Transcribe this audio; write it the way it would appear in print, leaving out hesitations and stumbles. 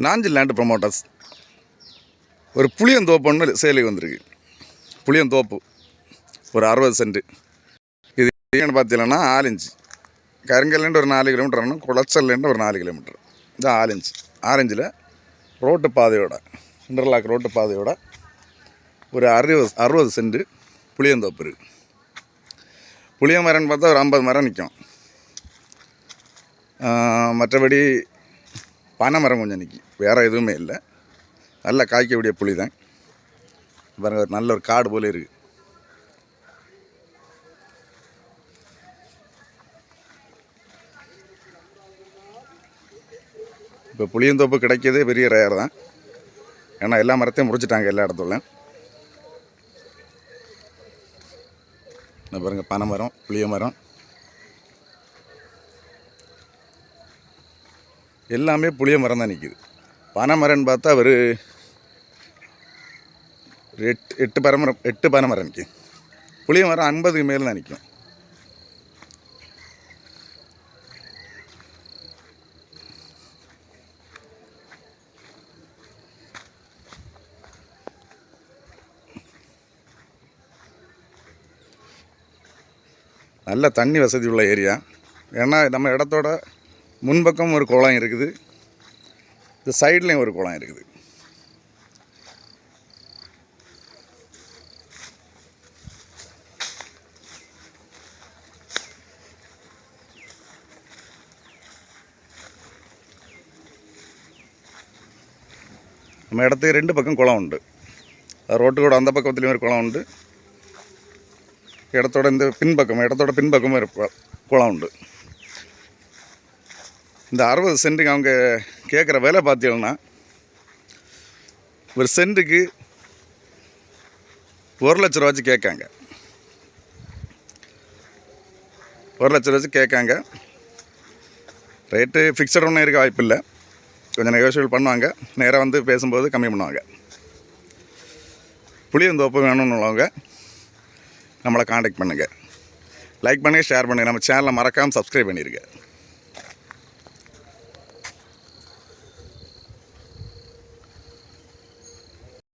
Nanjil land promoters ஒரு புளியந்தோப்பு ஒன்று சேலுக்கு வந்திருக்கு. புளியந்தோப்பு ஒரு 60 சென்ட். இது என்னென்னு பார்த்தீங்கன்னா 4 இன்ச்சு. கருங்கல்லேருந்து ஒரு 4 கிலோமீட்டர் வரணும், குளச்சல்லேருந்து ஒரு 4 கிலோமீட்டர். இது 4 இன்ச்சு. 6 இன்ச்சில் ரோட்டு பாதையோட, இன்டர்லாக் ரோட்டு பாதையோட ஒரு 60 சென்ட் புளியந்தோப்பு இருக்குது. புளிய மரம்னு பார்த்தா ஒரு 50 மரம் நிற்கும். மற்றபடி பனை மரம் கொஞ்சம் நிற்கும், வேறு எதுவுமே இல்லை. நல்லா காய்க்கக்கூடிய புளி தான். பாருங்க, நல்ல ஒரு காடு போல இருக்குது. இப்போ புளியந்தோப்பு கிடைக்கிறதே பெரிய ரேர் தான். ஏன்னா எல்லா மரத்தையும் முறிச்சிட்டாங்க எல்லா இடத்துலையும். பாருங்கள், பனை மரம், புளிய மரம் எல்லாமே புளிய மரம் தான் நிற்கிது. பனை மரம்னு பார்த்தா ஒரு 8 பனை மரம் நிற்கும். புளிய மரம் 50க்கு மேலே தான் நிற்கும். நல்ல தண்ணி வசதி உள்ள ஏரியா. ஏன்னா நம்ம இடத்தோட முன்பக்கம் ஒரு குளம் இருக்குது, இது சைட்லேயும் ஒரு குளம் இருக்குது. நம்ம இடத்துக்கு 2 பக்கம் குளம் உண்டு. ரோட்டுக்கூட அந்த பக்கத்துலேயும் ஒரு குளம் உண்டு, இடத்தோட இடத்தோட பின்பக்கமும் ஒரு குளம் உண்டு. இந்த 60 சென்ட்டுக்கு அவங்க கேட்குற விலை பார்த்தீங்கன்னா, ஒரு சென்ட்டுக்கு 1 லட்ச ரூபா வச்சு கேட்காங்க. 1 லட்ச ரூபா வச்சு கேட்காங்க. ரேட்டு ஃபிக்ஸட் ஒன்றும் இருக்க வாய்ப்பு இல்லை, கொஞ்சம் நெகோஷியபிள் பண்ணுவாங்க. நேராக வந்து பேசும்போது கம்மி பண்ணுவாங்க. புளியந்தோப்பு வேணும்னு உள்ளவங்க நம்மளை காண்டாக்ட் பண்ணுங்கள். லைக் பண்ணுங்கள், ஷேர் பண்ணுங்கள். நம்ம சேனலை மறக்காமல் சப்ஸ்கிரைப் பண்ணிடுங்க.